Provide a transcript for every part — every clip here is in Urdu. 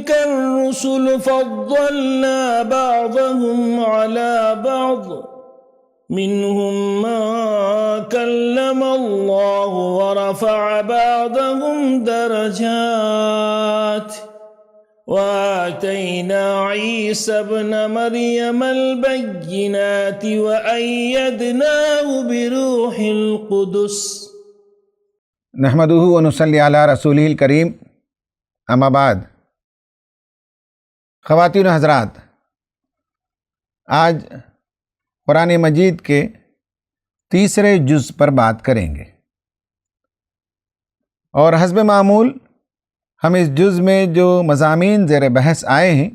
تلك الرسل فضلنا بعضهم على بعض منهم من كلم الله ورفع بعضهم درجات وآتينا عيسى ابن مريم البينات وأيدناه بروح القدس نحمده ونصلی علی رسولہ الکریم، اما بعد۔ خواتین و حضرات، آج قرآن مجید کے تیسرے جز پر بات کریں گے، اور حسب معمول ہم اس جز میں جو مضامین زیر بحث آئے ہیں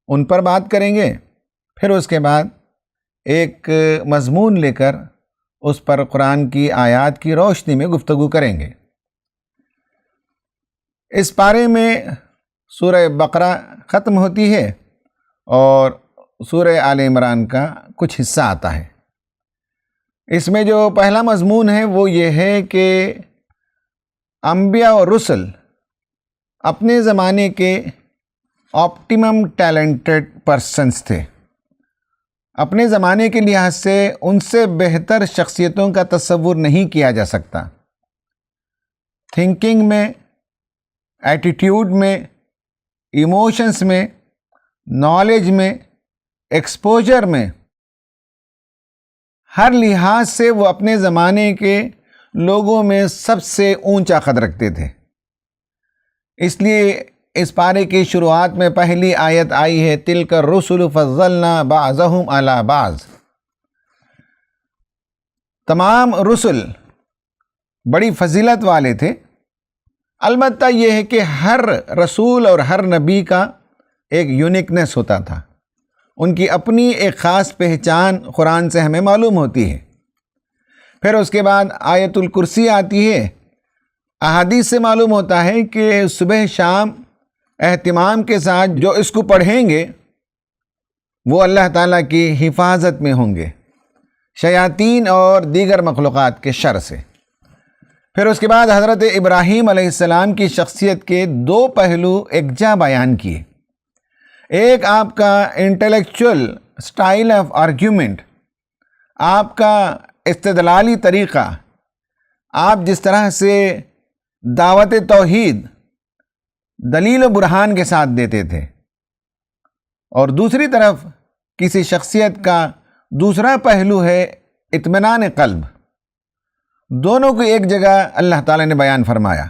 ان پر بات کریں گے، پھر اس کے بعد ایک مضمون لے کر اس پر قرآن کی آیات کی روشنی میں گفتگو کریں گے۔ اس پارے میں سورہ بقرہ ختم ہوتی ہے اور سورہ آل عمران کا کچھ حصہ آتا ہے۔ اس میں جو پہلا مضمون ہے وہ یہ ہے کہ انبیاء اور رسل اپنے زمانے کے آپٹیمم ٹیلنٹڈ پرسنز تھے۔ اپنے زمانے کے لحاظ سے ان سے بہتر شخصیتوں کا تصور نہیں کیا جا سکتا۔ تھنکنگ میں، ایٹیٹیوڈ میں، ایموشنز میں، نالج میں، ایکسپوجر میں، ہر لحاظ سے وہ اپنے زمانے کے لوگوں میں سب سے اونچا قد رکھتے تھے۔ اس لیے اس پارے کی شروعات میں پہلی آیت آئی ہے تِلْكَ الرُّسُلُ فَضَّلْنَا بَعْضَهُمْ عَلَى بَعْضٍ۔ تمام رسل بڑی فضیلت والے تھے، البتہ یہ ہے کہ ہر رسول اور ہر نبی کا ایک یونیکنیس ہوتا تھا، ان کی اپنی ایک خاص پہچان قرآن سے ہمیں معلوم ہوتی ہے۔ پھر اس کے بعد آیت الکرسی آتی ہے۔ احادیث سے معلوم ہوتا ہے کہ صبح شام اہتمام کے ساتھ جو اس کو پڑھیں گے وہ اللہ تعالیٰ کی حفاظت میں ہوں گے، شیاطین اور دیگر مخلوقات کے شر سے۔ پھر اس کے بعد حضرت ابراہیم علیہ السلام کی شخصیت کے دو پہلو یکجا بیان کیے۔ ایک آپ کا انٹلیکچول سٹائل آف آرگیومنٹ، آپ کا استدلالی طریقہ، آپ جس طرح سے دعوت توحید دلیل و برہان کے ساتھ دیتے تھے، اور دوسری طرف کسی شخصیت کا دوسرا پہلو ہے اطمینان قلب۔ دونوں کو ایک جگہ اللہ تعالیٰ نے بیان فرمایا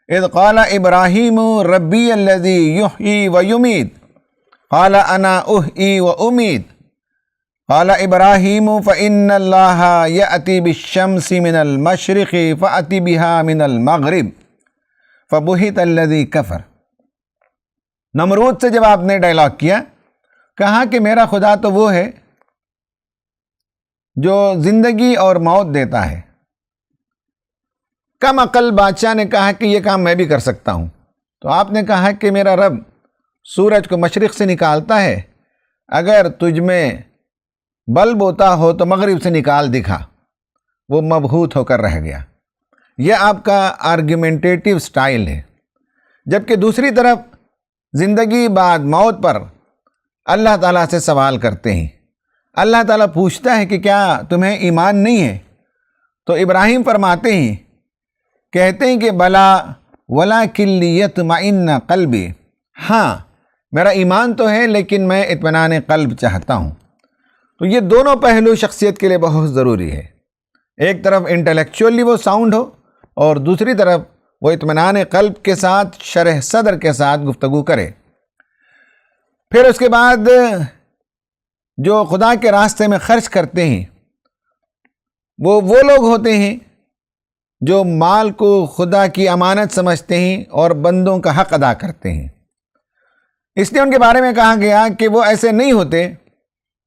اذ قال ابراہیم ربی الذی یحیی و یمیت قال انا احیی و امیت قال ابراہیم فإن اللہ یأتی بالشمس من المشرق فأتی بها من المغرب فبہت الذی کفر۔ نمرود سے جب آپ نے ڈائلاگ کیا، کہا کہ میرا خدا تو وہ ہے جو زندگی اور موت دیتا ہے۔ کم عقل بادشاہ نے کہا کہ یہ کام میں بھی کر سکتا ہوں، تو آپ نے کہا کہ میرا رب سورج کو مشرق سے نکالتا ہے، اگر تجھ میں بلب ہوتا ہو تو مغرب سے نکال دکھا۔ وہ مبہوت ہو کر رہ گیا۔ یہ آپ کا آرگیومنٹیٹیو سٹائل ہے۔ جبکہ دوسری طرف زندگی بعد موت پر اللہ تعالیٰ سے سوال کرتے ہیں۔ اللہ تعالیٰ پوچھتا ہے کہ کیا تمہیں ایمان نہیں ہے؟ تو ابراہیم فرماتے ہیں، کہتے ہیں کہ بلا ولیکن لیطمئن قلبی، ہاں میرا ایمان تو ہے لیکن میں اطمینان قلب چاہتا ہوں۔ تو یہ دونوں پہلو شخصیت کے لیے بہت ضروری ہے۔ ایک طرف انٹلیکچولی وہ ساؤنڈ ہو، اور دوسری طرف وہ اطمینان قلب کے ساتھ، شرح صدر کے ساتھ گفتگو کرے۔ پھر اس کے بعد جو خدا کے راستے میں خرچ کرتے ہیں وہ لوگ ہوتے ہیں جو مال کو خدا کی امانت سمجھتے ہیں اور بندوں کا حق ادا کرتے ہیں۔ اس لیے ان کے بارے میں کہا گیا کہ وہ ایسے نہیں ہوتے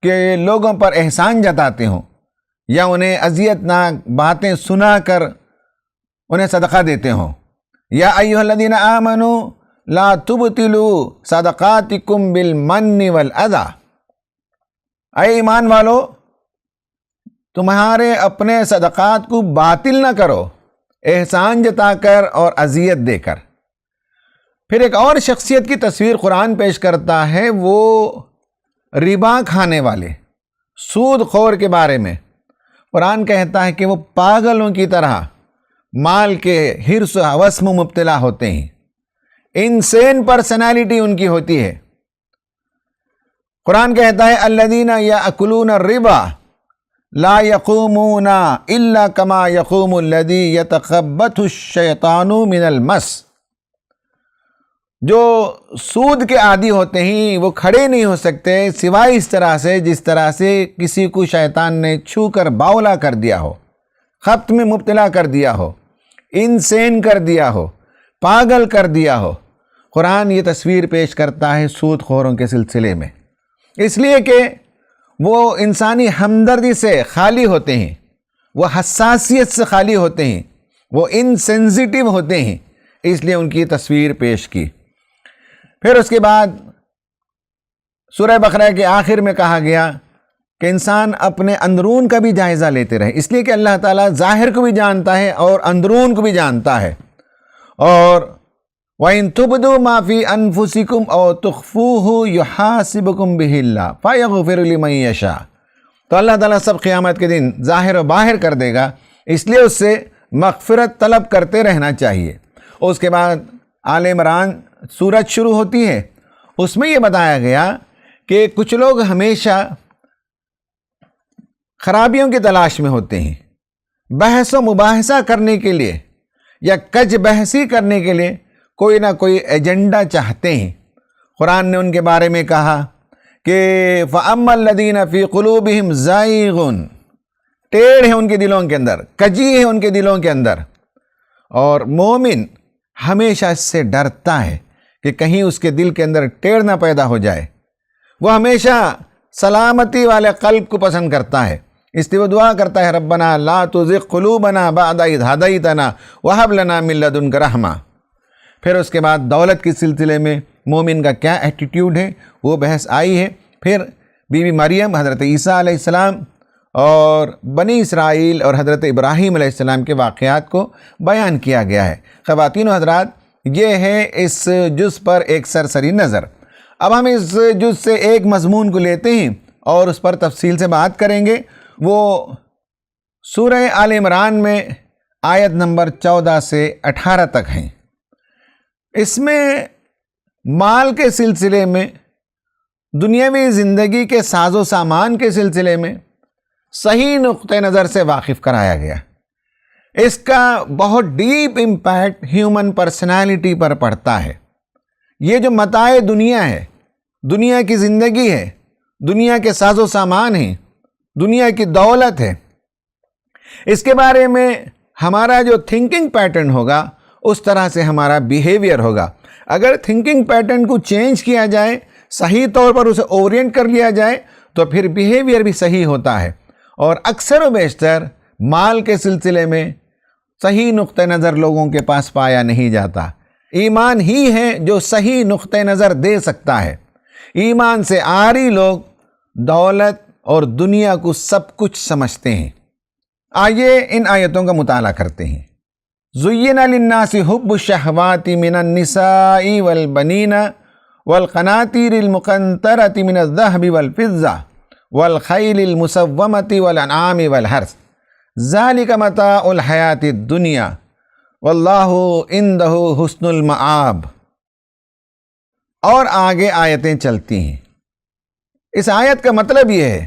کہ لوگوں پر احسان جتاتے ہوں یا انہیں اذیتناک باتیں سنا کر انہیں صدقہ دیتے ہوں۔ یا ایھا الذین آمنوا لا تبطلوا صدقاتکم بالمن والاذی، اے ایمان والو تمہارے اپنے صدقات کو باطل نہ کرو احسان جتا کر اور اذیت دے کر۔ پھر ایک اور شخصیت کی تصویر قرآن پیش کرتا ہے، وہ ربا کھانے والے، سود خور کے بارے میں۔ قرآن کہتا ہے کہ وہ پاگلوں کی طرح مال کے حرص و ہوس میں مبتلا ہوتے ہیں، انسین پرسنالٹی ان کی ہوتی ہے۔ قرآن کہتا ہے الذین یأکلون الربا لا یقومون الا کما یقوم الذی یتخبطہ الشیطان من المس۔ جو سود کے عادی ہوتے ہیں وہ کھڑے نہیں ہو سکتے سوائے اس طرح سے جس طرح سے کسی کو شیطان نے چھو کر باولا کر دیا ہو، خبط میں مبتلا کر دیا ہو، انسین کر دیا ہو، پاگل کر دیا ہو۔ قرآن یہ تصویر پیش کرتا ہے سود خوروں کے سلسلے میں، اس لیے کہ وہ انسانی ہمدردی سے خالی ہوتے ہیں، وہ حساسیت سے خالی ہوتے ہیں، وہ انسینسٹیو ہوتے ہیں، اس لیے ان کی تصویر پیش کی۔ پھر اس کے بعد سورہ بقرہ کے آخر میں کہا گیا کہ انسان اپنے اندرون کا بھی جائزہ لیتے رہے، اس لیے کہ اللہ تعالیٰ ظاہر کو بھی جانتا ہے اور اندرون کو بھی جانتا ہے۔ اور وَإِن تُبْدُوا مَا فِي أَنفُسِكُمْ أَوْ تُخْفُوهُ يُحَاسِبْكُمْ بِهِ اللَّهُ فَيَغْفِرُ لِمَن يَشَاءُ۔ تو اللہ تعالیٰ سب قیامت کے دن ظاہر و باہر کر دے گا، اس لیے اس سے مغفرت طلب کرتے رہنا چاہیے۔ اس کے بعد آل عمران سورت شروع ہوتی ہے، اس میں یہ بتایا گیا کہ کچھ لوگ ہمیشہ خرابیوں کی تلاش میں ہوتے ہیں، بحث و مباحثہ کرنے کے لیے یا کج بحثی کرنے کے لیے کوئی نہ کوئی ایجنڈا چاہتے ہیں۔ قرآن نے ان کے بارے میں کہا کہ فَأَمَّا الَّذِينَ فِي قُلُوبِهِمْ زَائِغٌ، ٹیڑھ ہے ان کے دلوں کے اندر، کجی ہے ان کے دلوں کے اندر۔ اور مومن ہمیشہ اس سے ڈرتا ہے کہ کہیں اس کے دل کے اندر ٹیڑھ نہ پیدا ہو جائے، وہ ہمیشہ سلامتی والے قلب کو پسند کرتا ہے، اس لیے وہ دعا کرتا ہے ربنا لا تزغ قلوبنا بعد اذ ہدیتنا وہب لنا من لدنک رحمہ۔ پھر اس کے بعد دولت کے سلسلے میں مومن کا کیا ایٹیٹیوڈ ہے وہ بحث آئی ہے۔ پھر بی بی مریم، حضرت عیسیٰ علیہ السلام اور بنی اسرائیل اور حضرت ابراہیم علیہ السلام کے واقعات کو بیان کیا گیا ہے۔ خواتین و حضرات، یہ ہے اس جز پر ایک سرسری نظر۔ اب ہم اس جز سے ایک مضمون کو لیتے ہیں اور اس پر تفصیل سے بات کریں گے۔ وہ سورہ آل عمران میں آیت نمبر 14 سے 18 تک ہیں۔ اس میں مال کے سلسلے میں، دنیاوی زندگی کے ساز و سامان کے سلسلے میں صحیح نقطہ نظر سے واقف کرایا گیا۔ اس کا بہت ڈیپ امپیکٹ ہیومن پرسنالٹی پر پڑتا ہے۔ یہ جو متاع دنیا ہے، دنیا کی زندگی ہے، دنیا کے ساز و سامان ہیں، دنیا کی دولت ہے، اس کے بارے میں ہمارا جو تھنکنگ پیٹرن ہوگا اس طرح سے ہمارا بیہیویئر ہوگا۔ اگر تھنکنگ پیٹرن کو چینج کیا جائے، صحیح طور پر اسے اورینٹ کر لیا جائے تو پھر بیہیویئر بھی صحیح ہوتا ہے۔ اور اکثر و بیشتر مال کے سلسلے میں صحیح نقطہ نظر لوگوں کے پاس پایا نہیں جاتا۔ ایمان ہی ہے جو صحیح نقطہ نظر دے سکتا ہے۔ ایمان سے عاری لوگ دولت اور دنیا کو سب کچھ سمجھتے ہیں۔ آئیے ان آیتوں کا مطالعہ کرتے ہیں۔ زُيِّنَ لِلنَّاسِ حُبُّ الشَّهَوَاتِ مِنَ النِّسَاءِ وَالْبَنِينَ وَالْقَنَاطِيرِ الْمُقَنطَرَةِ مِنَ الذَّهَبِ وَالْفِضَّةِ وَالْخَيْلِ الْمُسَوَّمَةِ وَالْأَنْعَامِ وَالْحَرْثِ ذَلِكَ مَتَاعُ الْحَيَاةِ الدُّنْيَا وَاللَّهُ عِندَهُ حُسْنُ الْمَآبِ۔ اور آگے آیتیں چلتی ہیں۔ اس آیت کا مطلب یہ ہے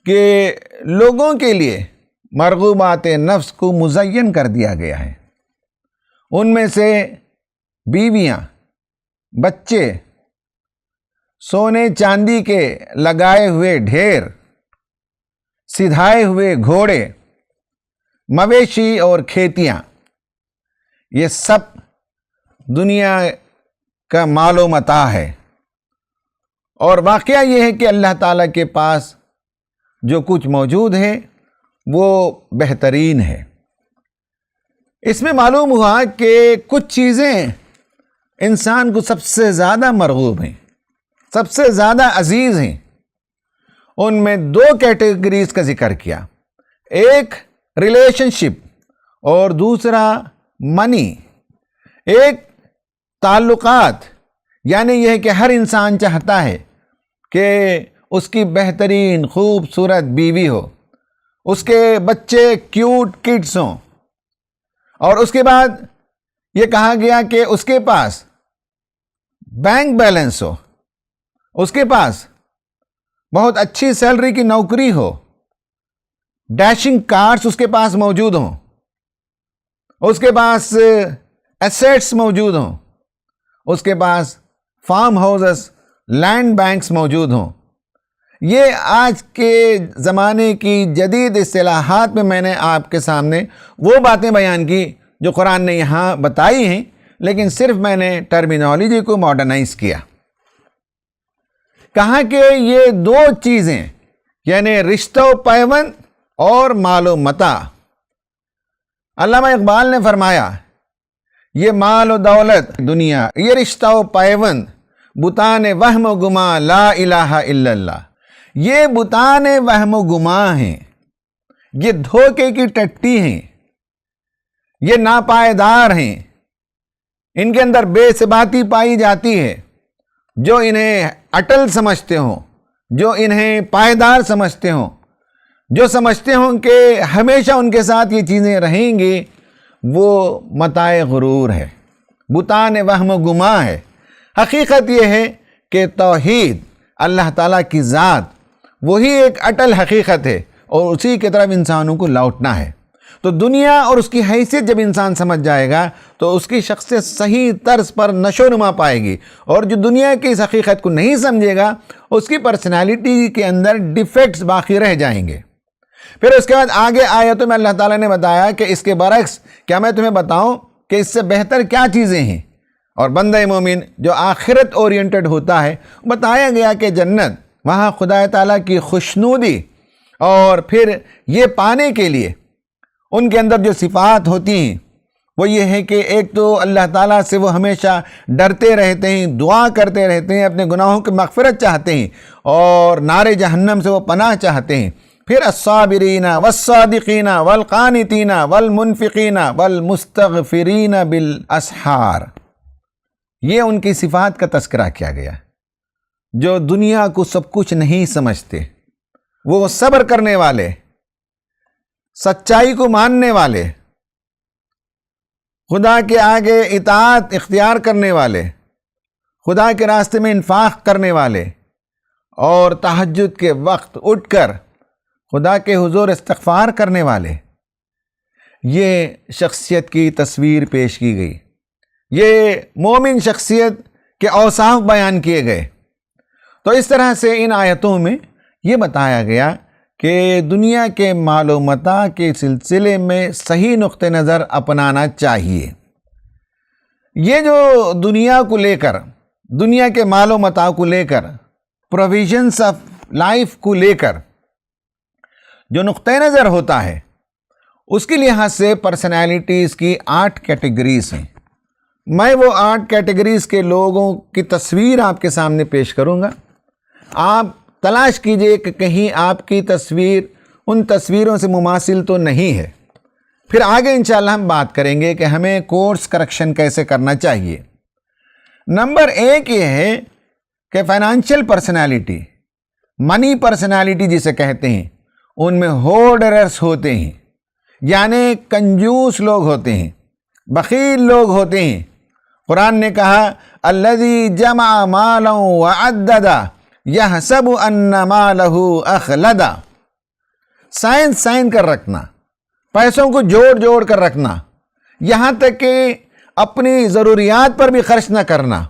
کہ لوگوں کے لیے مرغوبات نفس کو مزین کر دیا گیا ہے۔ ان میں سے بیویاں، بچے، سونے چاندی کے لگائے ہوئے ڈھیر، سدھائے ہوئے گھوڑے، مویشی اور کھیتیاں، یہ سب دنیا کا مال و متاع ہے۔ اور واقعہ یہ ہے کہ اللہ تعالیٰ کے پاس جو کچھ موجود ہے وہ بہترین ہے۔ اس میں معلوم ہوا کہ کچھ چیزیں انسان کو سب سے زیادہ مرغوب ہیں، سب سے زیادہ عزیز ہیں۔ ان میں دو کیٹیگریز کا ذکر کیا، ایک ریلیشن شپ اور دوسرا منی۔ ایک تعلقات، یعنی یہ کہ ہر انسان چاہتا ہے کہ اس کی بہترین خوبصورت بیوی ہو، اس کے بچے کیوٹ کڈس ہوں، اور اس کے بعد یہ کہا گیا کہ اس کے پاس بینک بیلنس ہو، اس کے پاس بہت اچھی سیلری کی نوکری ہو، ڈیشنگ کارز اس کے پاس موجود ہوں، اس کے پاس ایسیٹس موجود ہوں، اس کے پاس فارم ہاؤسز، لینڈ بینکس موجود ہوں۔ یہ آج کے زمانے کی جدید اصطلاحات میں نے آپ کے سامنے وہ باتیں بیان کی جو قرآن نے یہاں بتائی ہیں، لیکن صرف میں نے ٹرمینالوجی کو ماڈرنائز کیا۔ کہا کہ یہ دو چیزیں، یعنی رشتہ و پیوند اور مال و متاع۔ علامہ اقبال نے فرمایا، یہ مال و دولت دنیا، یہ رشتہ و پیوند، بتان وہم و گماں لا الہ الا اللہ۔ یہ بتان وہم و گماں ہیں، یہ دھوکے کی ٹٹی ہیں، یہ ناپائیدار ہیں، ان کے اندر بے ثباتی پائی جاتی ہے۔ جو انہیں اٹل سمجھتے ہوں، جو انہیں پائیدار سمجھتے ہوں، جو سمجھتے ہوں کہ ہمیشہ ان کے ساتھ یہ چیزیں رہیں گی، وہ متاع غرور ہے، بتان وہم و گماں ہے۔ حقیقت یہ ہے کہ توحید، اللہ تعالیٰ کی ذات، وہی ایک اٹل حقیقت ہے، اور اسی کی طرف انسانوں کو لوٹنا ہے۔ تو دنیا اور اس کی حیثیت جب انسان سمجھ جائے گا تو اس کی شخصیت صحیح طرز پر نشو و نما پائے گی، اور جو دنیا کی اس حقیقت کو نہیں سمجھے گا اس کی پرسنالٹی کے اندر ڈیفیکٹس باقی رہ جائیں گے۔ پھر اس کے بعد آگے آیتوں میں اللہ تعالیٰ نے بتایا کہ اس کے برعکس کیا میں تمہیں بتاؤں کہ اس سے بہتر کیا چیزیں ہیں، اور بندہ مومن جو آخرت اورینٹڈ ہوتا ہے، بتایا گیا کہ جنت، وہاں خدا تعالیٰ کی خوشنودی، اور پھر یہ پانے کے لیے ان کے اندر جو صفات ہوتی ہیں وہ یہ ہے کہ ایک تو اللہ تعالیٰ سے وہ ہمیشہ ڈرتے رہتے ہیں، دعا کرتے رہتے ہیں، اپنے گناہوں کی مغفرت چاہتے ہیں، اور نار جہنم سے وہ پناہ چاہتے ہیں۔ پھر الصابرین والصادقین والقانتین والمنفقین والمستغفرین بالاسحار، یہ ان کی صفات کا تذکرہ کیا گیا۔ جو دنیا کو سب کچھ نہیں سمجھتے، وہ صبر کرنے والے، سچائی کو ماننے والے، خدا کے آگے اطاعت اختیار کرنے والے، خدا کے راستے میں انفاق کرنے والے، اور تہجد کے وقت اٹھ کر خدا کے حضور استغفار کرنے والے، یہ شخصیت کی تصویر پیش کی گئی، یہ مومن شخصیت کے اوصاف بیان کیے گئے۔ تو اس طرح سے ان آیتوں میں یہ بتایا گیا کہ دنیا کے مال و متاع کے سلسلے میں صحیح نقطہ نظر اپنانا چاہیے۔ یہ جو دنیا کو لے کر، دنیا کے مال و متاع کو لے کر، پروویژنس آف لائف کو لے کر جو نقطہ نظر ہوتا ہے، اس کے لحاظ سے پرسنالٹیز کی 8 کیٹیگریز ہیں۔ میں وہ 8 کیٹیگریز کے لوگوں کی تصویر آپ کے سامنے پیش کروں گا۔ آپ تلاش کیجئے کہ کہیں آپ کی تصویر ان تصویروں سے مماثل تو نہیں ہے۔ پھر آگے انشاءاللہ ہم بات کریں گے کہ ہمیں کورس کریکشن کیسے کرنا چاہیے۔ نمبر 1 یہ ہے کہ فائنانشیل پرسنالٹی، منی پرسنالٹی جسے کہتے ہیں، ان میں ہورڈرز ہوتے ہیں، یعنی کنجوس لوگ ہوتے ہیں، بخیل لوگ ہوتے ہیں۔ قرآن نے کہا الذی جمع مالا وعددا یحسب ان مالہ اخلدا، سائن کر رکھنا، پیسوں کو جوڑ کر رکھنا، یہاں تک کہ اپنی ضروریات پر بھی خرچ نہ کرنا،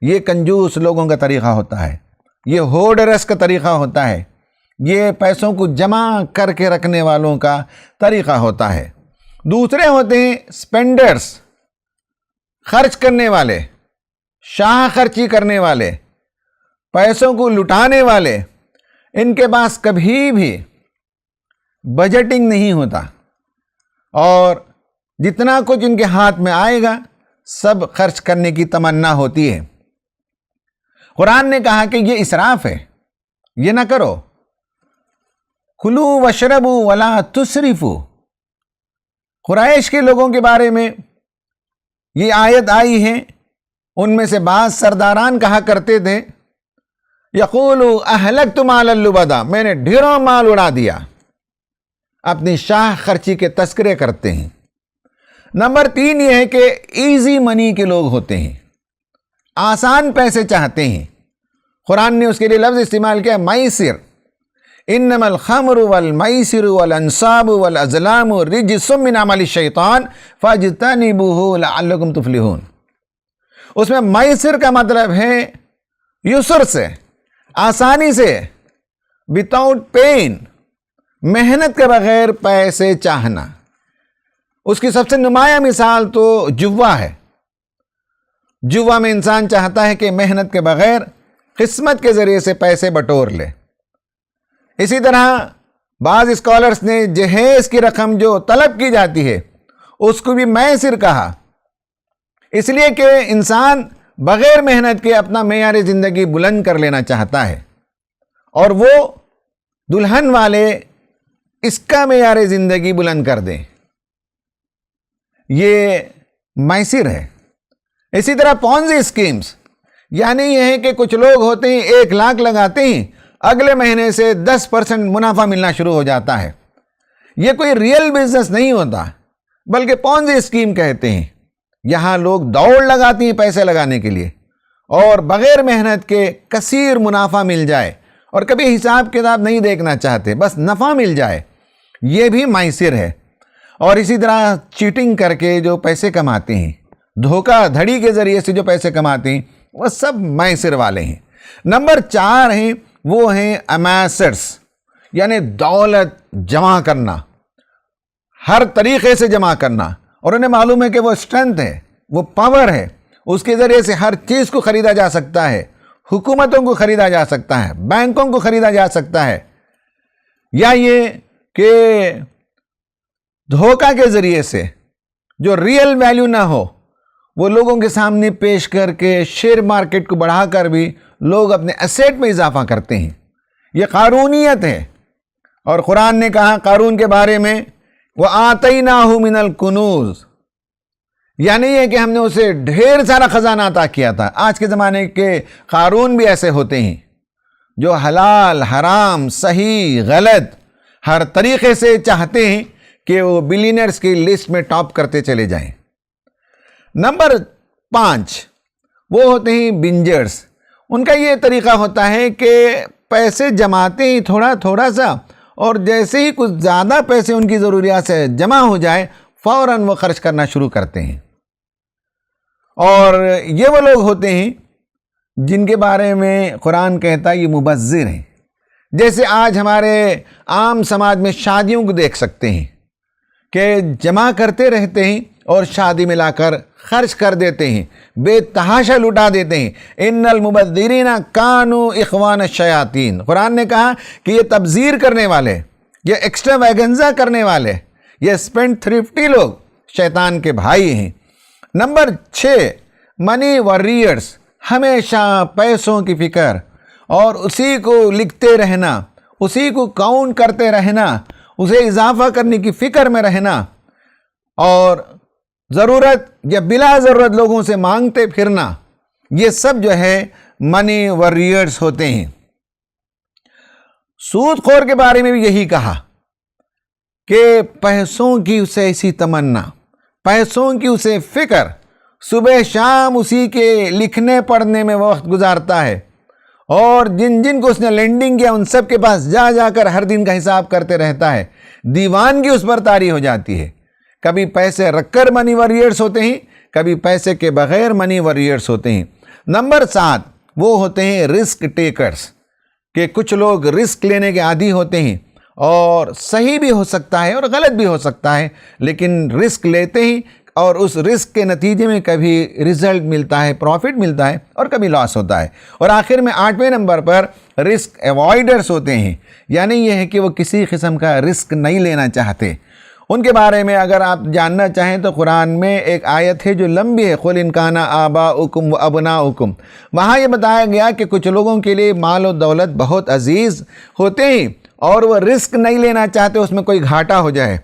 یہ کنجوس لوگوں کا طریقہ ہوتا ہے، یہ ہورڈرز کا طریقہ ہوتا ہے، یہ پیسوں کو جمع کر کے رکھنے والوں کا طریقہ ہوتا ہے۔ دوسرے ہوتے ہیں سپینڈرز، خرچ کرنے والے، شاہ خرچی کرنے والے، پیسوں کو لٹانے والے۔ ان کے پاس کبھی بھی بجٹنگ نہیں ہوتا، اور جتنا کچھ ان کے ہاتھ میں آئے گا سب خرچ کرنے کی تمنا ہوتی ہے۔ قرآن نے کہا کہ یہ اسراف ہے، یہ نہ کرو، کلوا واشربوا ولا تسرفوا۔ قریش کے لوگوں کے بارے میں یہ آیت آئی ہے ان میں سے بعض سرداران کہا کرتے تھے یقولو اہلکت مال اللبدا، میں نے ڈھیروں مال اڑا دیا، اپنی شاہ خرچی کے تذکرے کرتے ہیں۔ نمبر 3 یہ ہے کہ ایزی منی کے لوگ ہوتے ہیں، آسان پیسے چاہتے ہیں۔ قرآن نے اس کے لیے لفظ استعمال کیا میسر، انما الخمر والمیسر والانصاب والازلام رجس من عمل الشیطان فاجتنبوہ لعلکم تفلحون۔ اس میں میسر کا مطلب ہے یسر سے، آسانی سے، وداؤٹ پین، محنت کے بغیر پیسے چاہنا۔ اس کی سب سے نمایاں مثال تو جوا ہے۔ جوا میں انسان چاہتا ہے کہ محنت کے بغیر قسمت کے ذریعے سے پیسے بٹور لے۔ اسی طرح بعض اسکالرز نے جہیز کی رقم جو طلب کی جاتی ہے اس کو بھی میسر کہا، اس لیے کہ انسان بغیر محنت کے اپنا معیار زندگی بلند کر لینا چاہتا ہے، اور وہ دلہن والے اس کا معیار زندگی بلند کر دیں، یہ میسر ہے۔ اسی طرح پونزی اسکیمز، یعنی یہ ہے کہ کچھ لوگ ہوتے ہیں 1 لاکھ لگاتے ہیں، اگلے مہینے سے 10% منافع ملنا شروع ہو جاتا ہے۔ یہ کوئی ریئل بزنس نہیں ہوتا بلکہ پونزی اسکیم کہتے ہیں۔ یہاں لوگ دوڑ لگاتی ہیں پیسے لگانے کے لیے، اور بغیر محنت کے کثیر منافع مل جائے، اور کبھی حساب کتاب نہیں دیکھنا چاہتے، بس نفع مل جائے، یہ بھی میسر ہے۔ اور اسی طرح چیٹنگ کر کے جو پیسے کماتے ہیں، دھوکہ دھڑی کے ذریعے سے جو پیسے کماتے ہیں، وہ سب میسر والے ہیں۔ نمبر 4 ہیں، وہ ہیں امیسرس، یعنی دولت جمع کرنا، ہر طریقے سے جمع کرنا، اور انہیں معلوم ہے کہ وہ اسٹرینتھ ہے، وہ پاور ہے، اس کے ذریعے سے ہر چیز کو خریدا جا سکتا ہے، حکومتوں کو خریدا جا سکتا ہے، بینکوں کو خریدا جا سکتا ہے، یا یہ کہ دھوکہ کے ذریعے سے جو ریئل ویلیو نہ ہو وہ لوگوں کے سامنے پیش کر کے شیئر مارکیٹ کو بڑھا کر بھی لوگ اپنے ایسیٹ میں اضافہ کرتے ہیں۔ یہ قارونیت ہے، اور قرآن نے کہا قارون کے بارے میں وَآتَيْنَاهُ مِنَ الْكُنُوزِ، یعنی یہ کہ ہم نے اسے ڈھیر سارا خزانہ عطا کیا تھا۔ آج کے زمانے کے قارون بھی ایسے ہوتے ہیں جو حلال حرام صحیح غلط ہر طریقے سے چاہتے ہیں کہ وہ بلینئرز کی لسٹ میں ٹاپ کرتے چلے جائیں۔ نمبر 5 وہ ہوتے ہیں بنجرز۔ ان کا یہ طریقہ ہوتا ہے کہ پیسے جماتے ہیں تھوڑا تھوڑا سا، اور جیسے ہی کچھ زیادہ پیسے ان کی ضروریات سے جمع ہو جائے فوراً وہ خرچ کرنا شروع کرتے ہیں۔ اور یہ وہ لوگ ہوتے ہیں جن کے بارے میں قرآن کہتا ہے یہ مبذر ہیں۔ جیسے آج ہمارے عام سماج میں شادیوں کو دیکھ سکتے ہیں کہ جمع کرتے رہتے ہیں اور شادی میں لا کر خرچ کر دیتے ہیں، بے تحاشا لٹا دیتے ہیں۔ ان المبذرین کانوا اخوان الشیاطین، قرآن نے کہا کہ یہ تبذیر کرنے والے، یہ ایکسٹرا ویگنزا کرنے والے، یہ اسپینڈ تھرفٹی لوگ شیطان کے بھائی ہیں۔ نمبر 6 منی وریئرز، ہمیشہ پیسوں کی فکر اور اسی کو لکھتے رہنا، اسی کو کاؤنٹ کرتے رہنا، اسے اضافہ کرنے کی فکر میں رہنا، اور ضرورت یا بلا ضرورت لوگوں سے مانگتے پھرنا، یہ سب جو ہے منی وریئرز ہوتے ہیں۔ سود خور کے بارے میں بھی یہی کہا کہ پیسوں کی اسے ایسی تمنا، پیسوں کی اسے فکر، صبح شام اسی کے لکھنے پڑھنے میں وقت گزارتا ہے، اور جن جن کو اس نے لینڈنگ کیا ان سب کے پاس جا جا کر ہر دن کا حساب کرتے رہتا ہے۔ دیوانگی اس پر طاری ہو جاتی ہے۔ کبھی پیسے رکھ کر منی وریئرز ہوتے ہیں، کبھی پیسے کے بغیر منی وریئرز ہوتے ہیں۔ نمبر 7 وہ ہوتے ہیں رسک ٹیکرز، کہ کچھ لوگ رسک لینے کے عادی ہوتے ہیں، اور صحیح بھی ہو سکتا ہے اور غلط بھی ہو سکتا ہے، لیکن رسک لیتے ہیں، اور اس رسک کے نتیجے میں کبھی رزلٹ ملتا ہے، پروفٹ ملتا ہے، اور کبھی لاس ہوتا ہے۔ اور آخر میں 8ویں نمبر پر رسک ایوائڈرز ہوتے ہیں، یعنی یہ ہے کہ وہ کسی قسم کا رسک نہیں لینا چاہتے۔ ان کے بارے میں اگر آپ جاننا چاہیں تو قرآن میں ایک آیت ہے جو لمبی ہے، قُلْ إِنْ كَانَ آبَاؤُكُمْ وَأَبْنَاؤُكُمْ۔ وہاں یہ بتایا گیا کہ کچھ لوگوں کے لیے مال و دولت بہت عزیز ہوتے ہیں، اور وہ رسک نہیں لینا چاہتے اس میں کوئی گھاٹا ہو جائے،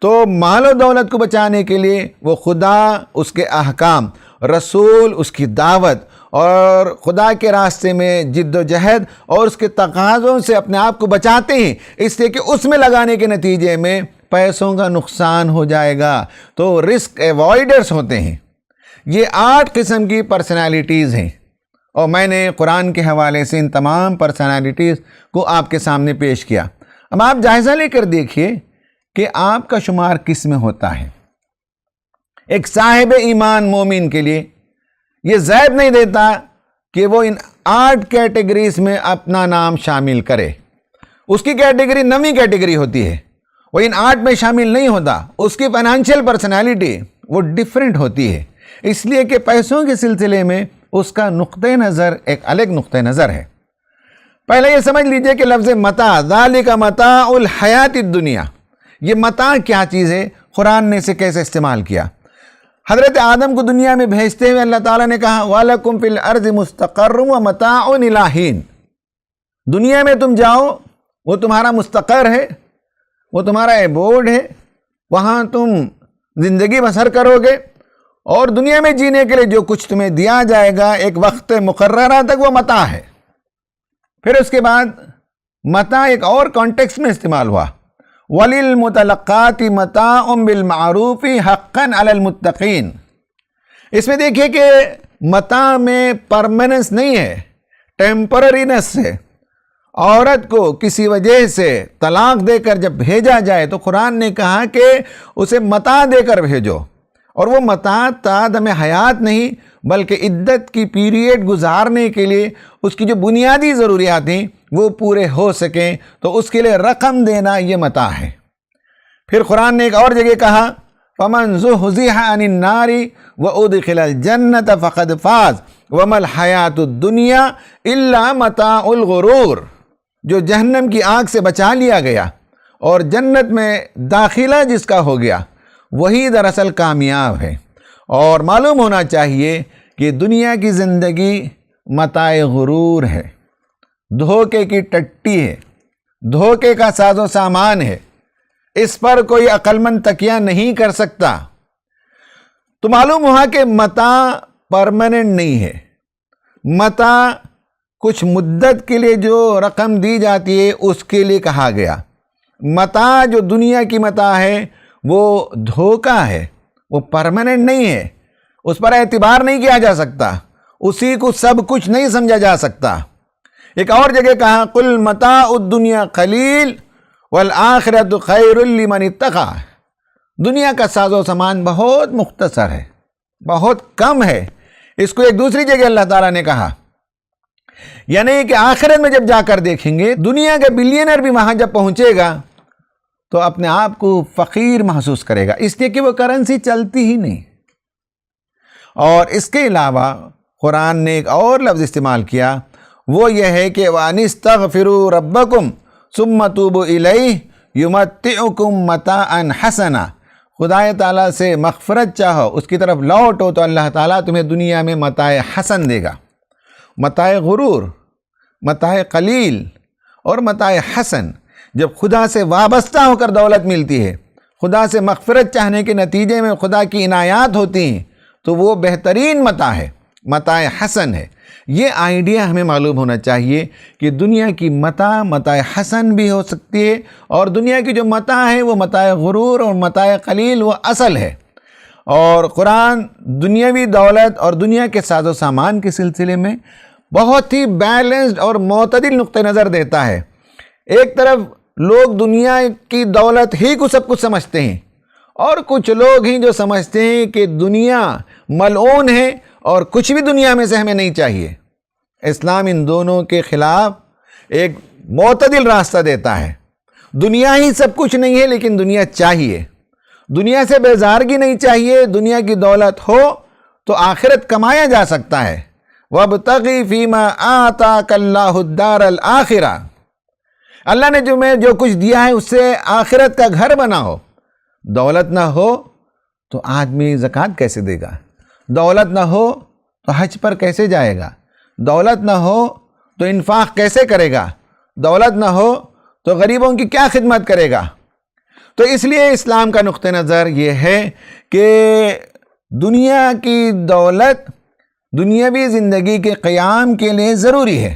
تو مال و دولت کو بچانے کے لیے وہ خدا، اس کے احکام رسول اس کی دعوت اور خدا کے راستے میں جد و جہد اور اس کے تقاضوں سے اپنے آپ کو بچاتے ہیں، اس لیے کہ اس میں لگانے کے نتیجے میں پیسوں کا نقصان ہو جائے گا، تو رسک ایوائڈرز ہوتے ہیں۔ یہ 8 قسم کی پرسنالٹیز ہیں، اور میں نے قرآن کے حوالے سے ان تمام پرسنالٹیز کو آپ کے سامنے پیش کیا۔ اب آپ جائزہ لے کر دیکھیے کہ آپ کا شمار کس میں ہوتا ہے۔ ایک صاحب ایمان مومن کے لیے یہ زیب نہیں دیتا کہ وہ ان 8 کیٹیگریز میں اپنا نام شامل کرے۔ اس کی کیٹیگری 9ویں کیٹیگری ہوتی ہے، وہ ان 8 میں شامل نہیں ہوتا۔ اس کی فائنانشیل پرسنالٹی وہ ڈیفرنٹ ہوتی ہے، اس لیے کہ پیسوں کے سلسلے میں اس کا نقطہ نظر ایک الگ نقطہ نظر ہے۔ پہلے یہ سمجھ لیجئے کہ لفظ متاع، ذالک متاع الحیات الدنیا، یہ متاع کیا چیز ہے، قرآن نے اسے کیسے استعمال کیا۔ حضرت آدم کو دنیا میں بھیجتے ہوئے اللہ تعالیٰ نے کہا وَلَكُمْ فِي الْأَرْضِ مُسْتَقَرٌّ وَمَتَاعٌ إِلَىٰ حِينٍ، دنیا میں تم جاؤ، وہ تمہارا مستقر ہے، وہ تمہارا ایبورڈ ہے، وہاں تم زندگی بسر کرو گے، اور دنیا میں جینے کے لیے جو کچھ تمہیں دیا جائے گا ایک وقت مقررہ تک وہ متاع ہے۔ پھر اس کے بعد متاع ایک اور کانٹیکسٹ میں استعمال ہوا، وَلِلْمُتَلَقَّاتِ مَتَاعٌ بِالْمَعْرُوفِ حَقًّا عَلَى الْمُتَّقِينَ۔ اس میں دیکھیے کہ متاع میں پرماننس نہیں ہے، ٹیمپررینس ہے۔ عورت کو کسی وجہ سے طلاق دے کر جب بھیجا جائے تو قرآن نے کہا کہ اسے متاع دے کر بھیجو، اور وہ متاع تعدم حیات نہیں بلکہ عدت کی پیریڈ گزارنے کے لیے اس کی جو بنیادی ضروریات ہیں وہ پورے ہو سکیں، تو اس کے لیے رقم دینا یہ متاع ہے۔ پھر قرآن نے ایک اور جگہ کہا فَمَنْ زُحْزِحَ عَنِ النَّارِ وَأُدْخِلَ الْجَنَّةَ فَقَدْ فَازَ وَمَا الْحَيَاةُ الدُّنْيَا إِلَّا مَتَاعُ الْغُرُورِ، جو جہنم کی آگ سے بچا لیا گیا اور جنت میں داخلہ جس کا ہو گیا وہی دراصل کامیاب ہے۔ اور معلوم ہونا چاہیے کہ دنیا کی زندگی متاع غرور ہے، دھوکے کی ٹٹی ہے، دھوکے کا ساز و سامان ہے، اس پر کوئی عقل مند تکیہ نہیں کر سکتا۔ تو معلوم ہوا کہ متاع پرماننٹ نہیں ہے، متاع کچھ مدت کے لیے جو رقم دی جاتی ہے اس کے لیے کہا گیا۔ متاع جو دنیا کی متاع ہے وہ دھوکہ ہے، وہ پرماننٹ نہیں ہے، اس پر اعتبار نہیں کیا جا سکتا، اسی کو سب کچھ نہیں سمجھا جا سکتا۔ ایک اور جگہ کہا قُلْ مَتَاعُ الدُّنْيَا قَلِيلٌ وَالْآخِرَةُ خَيْرٌ لِمَنِ اتَّقَىٰ، دنیا کا ساز و سامان بہت مختصر ہے، بہت کم ہے۔ اس کو ایک دوسری جگہ اللہ تعالیٰ نے کہا، یعنی کہ آخرت میں جب جا کر دیکھیں گے دنیا کا بلینر بھی وہاں جب پہنچے گا تو اپنے آپ کو فقیر محسوس کرے گا، اس لیے کہ وہ کرنسی چلتی ہی نہیں۔ اور اس کے علاوہ قرآن نے ایک اور لفظ استعمال کیا، وہ یہ ہے کہ وَأَنِ اسْتَغْفِرُوا رَبَّكُمْ ثُمَّ تُوبُوا إِلَيْهِ يُمَتِّعُكُمْ مَتَاعًا حَسَنًا، خدا تعالیٰ سے مغفرت چاہو، اس کی طرف لوٹو تو اللہ تعالیٰ تمہیں دنیا میں متاع حسن دے گا۔ متاع غرور، متاع قلیل اور متاع حسن، جب خدا سے وابستہ ہو کر دولت ملتی ہے، خدا سے مغفرت چاہنے کے نتیجے میں خدا کی عنایات ہوتی ہیں، تو وہ بہترین متاع ہے، متاع حسن ہے۔ یہ آئیڈیا ہمیں معلوم ہونا چاہیے کہ دنیا کی متاع حسن بھی ہو سکتی ہے، اور دنیا کی جو متاع ہے وہ متاع غرور اور متاع قلیل وہ اصل ہے۔ اور قرآن دنیاوی دولت اور دنیا کے ساز و سامان کے سلسلے میں بہت ہی بیلنسڈ اور معتدل نقطہ نظر دیتا ہے۔ ایک طرف لوگ دنیا کی دولت ہی کو سب کچھ سمجھتے ہیں، اور کچھ لوگ ہی جو سمجھتے ہیں کہ دنیا ملعون ہے اور کچھ بھی دنیا میں سے ہمیں نہیں چاہیے۔ اسلام ان دونوں کے خلاف ایک معتدل راستہ دیتا ہے۔ دنیا ہی سب کچھ نہیں ہے لیکن دنیا چاہیے، دنیا سے بیزارگی نہیں چاہیے، دنیا کی دولت ہو تو آخرت کمایا جا سکتا ہے۔ وَابْتَغِ فِي مَا آتَاكَ اللَّهُ الدَّارَ الْآخِرَةَ، اللہ نے جو کچھ دیا ہے اس سے آخرت کا گھر بناؤ۔ دولت نہ ہو تو آدمی زکوٰۃ کیسے دے گا؟ دولت نہ ہو تو حج پر کیسے جائے گا؟ دولت نہ ہو تو انفاق کیسے کرے گا؟ دولت نہ ہو تو غریبوں کی کیا خدمت کرے گا؟ تو اس لیے اسلام کا نقطہ نظر یہ ہے کہ دنیا کی دولت دنیاوی زندگی کے قیام کے لیے ضروری ہے۔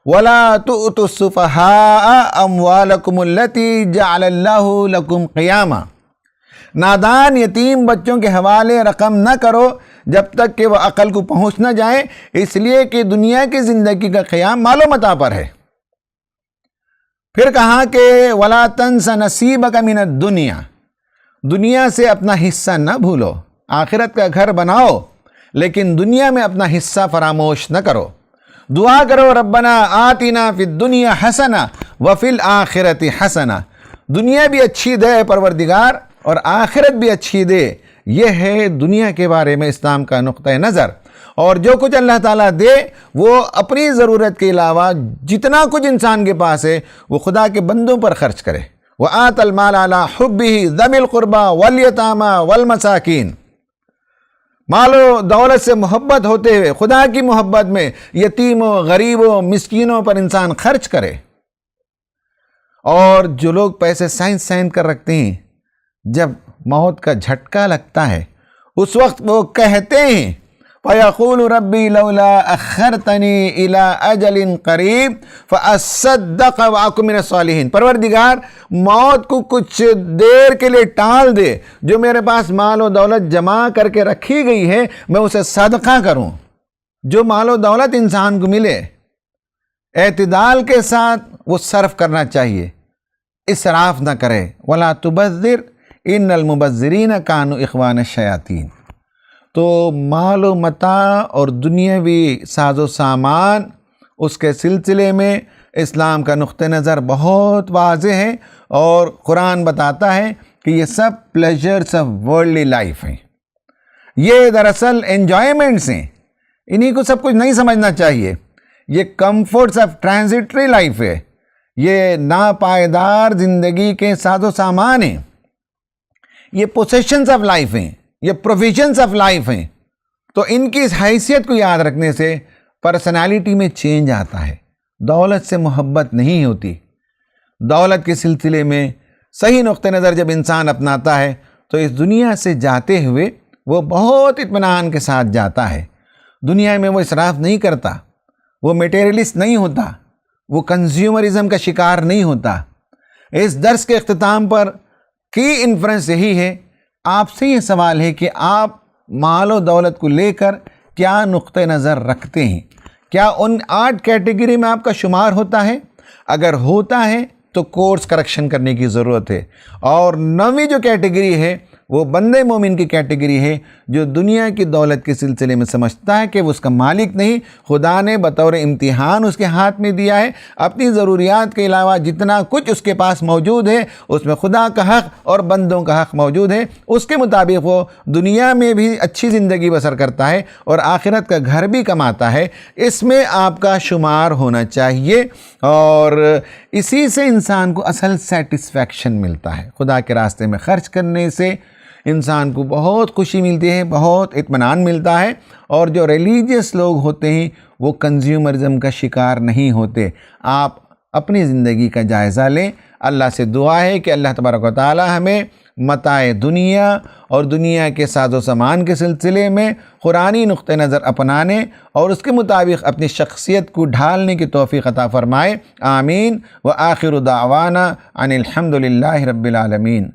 وَلَا تُؤْتُوا السُّفَهَاءَ أَمْوَالَكُمُ الَّتِي جَعَلَ اللَّهُ لَكُمْ قِيَامًا، نادان یتیم بچوں کے حوالے رقم نہ کرو جب تک کہ وہ عقل کو پہنچ نہ جائیں، اس لیے کہ دنیا کی زندگی کا قیام مال و متاع پر ہے۔ پھر کہا کہ وَلَا تَنْسَ نَصِيبَكَ مِنَ الدُّنْيَا، دنیا سے اپنا حصہ نہ بھولو، آخرت کا گھر بناؤ لیکن دنیا میں اپنا حصہ فراموش نہ کرو۔ دعا کرو ربنا آتنا فی الدنیا حسنہ وفی الآخرۃ حسنہ، دنیا بھی اچھی دے پروردگار اور آخرت بھی اچھی دے۔ یہ ہے دنیا کے بارے میں اسلام کا نقطہ نظر، اور جو کچھ اللہ تعالیٰ دے وہ اپنی ضرورت کے علاوہ جتنا کچھ انسان کے پاس ہے وہ خدا کے بندوں پر خرچ کرے۔ وَآتَ الْمَالَ عَلَىٰ حُبِّهِ ذَوِي الْقُرْبَىٰ وَالْيَتَامَىٰ وَالْمَسَاكِينِ، مال و دولت سے محبت ہوتے ہوئے خدا کی محبت میں یتیموں، غریبوں، مسکینوں پر انسان خرچ کرے۔ اور جو لوگ پیسے سائن کر رکھتے ہیں، جب موت کا جھٹکا لگتا ہے اس وقت وہ کہتے ہیں فَيَقُولُ رَبِّي لَوْلَا أَخَّرْتَنِي إِلَىٰ أَجَلٍ قَرِيبٍ فَأَصَّدَّقَ وَأَكُن مِّنَ الصَّالِحِينَ، پروردگار موت کو کچھ دیر کے لیے ٹال دے، جو میرے پاس مال و دولت جمع کر کے رکھی گئی ہے میں اسے صدقہ کروں۔ جو مال و دولت انسان کو ملے اعتدال کے ساتھ وہ صرف کرنا چاہیے، اسراف نہ کرے۔ وَلَا تُبَذِّرْ إِنَّ الْمُبَذِّرِينَ كَانُوا إِخْوَانَ الشَّيَاطِينَ، تو مال و متاع اور دنیاوی ساز و سامان اس کے سلسلے میں اسلام کا نقطہ نظر بہت واضح ہے، اور قرآن بتاتا ہے کہ یہ سب پلیجرز آف ورلڈلی لائف ہیں، یہ دراصل انجوائمنٹس ہیں، انہی کو سب کچھ نہیں سمجھنا چاہیے۔ یہ کمفرٹس آف ٹرانزٹری لائف ہے، یہ ناپائیدار زندگی کے ساز و سامان ہیں، یہ پوسیشنز آف لائف ہیں، یہ پروویژنز آف لائف ہیں۔ تو ان کی اس حیثیت کو یاد رکھنے سے پرسنالٹی میں چینج آتا ہے۔ دولت سے محبت نہیں ہوتی، دولت کے سلسلے میں صحیح نقطہ نظر جب انسان اپناتا ہے تو اس دنیا سے جاتے ہوئے وہ بہت اطمینان کے ساتھ جاتا ہے۔ دنیا میں وہ اسراف نہیں کرتا، وہ میٹیریلسٹ نہیں ہوتا، وہ کنزیومرزم کا شکار نہیں ہوتا۔ اس درس کے اختتام پر کی انفرنس یہی ہے، آپ سے یہ سوال ہے کہ آپ مال و دولت کو لے کر کیا نقطہ نظر رکھتے ہیں؟ کیا ان 8 کیٹیگری میں آپ کا شمار ہوتا ہے؟ اگر ہوتا ہے تو کورس کریکشن کرنے کی ضرورت ہے۔ اور 9ویں جو کیٹیگری ہے وہ بندے مومن کی کیٹیگری ہے، جو دنیا کی دولت کے سلسلے میں سمجھتا ہے کہ وہ اس کا مالک نہیں، خدا نے بطور امتحان اس کے ہاتھ میں دیا ہے، اپنی ضروریات کے علاوہ جتنا کچھ اس کے پاس موجود ہے اس میں خدا کا حق اور بندوں کا حق موجود ہے، اس کے مطابق وہ دنیا میں بھی اچھی زندگی بسر کرتا ہے اور آخرت کا گھر بھی کماتا ہے۔ اس میں آپ کا شمار ہونا چاہیے، اور اسی سے انسان کو اصل سیٹسفیکشن ملتا ہے۔ خدا کے راستے میں خرچ کرنے سے انسان کو بہت خوشی ملتی ہے، بہت اطمینان ملتا ہے، اور جو ریلیجیس لوگ ہوتے ہیں وہ کنزیومرزم کا شکار نہیں ہوتے۔ آپ اپنی زندگی کا جائزہ لیں۔ اللہ سے دعا ہے کہ اللہ تبارک و تعالی ہمیں متاع دنیا اور دنیا کے ساز و سامان کے سلسلے میں قرآنی نقطہ نظر اپنانے اور اس کے مطابق اپنی شخصیت کو ڈھالنے کی توفیق عطا فرمائے۔ آمین۔ وآخر دعوانا ان الحمد للہ رب العالمین۔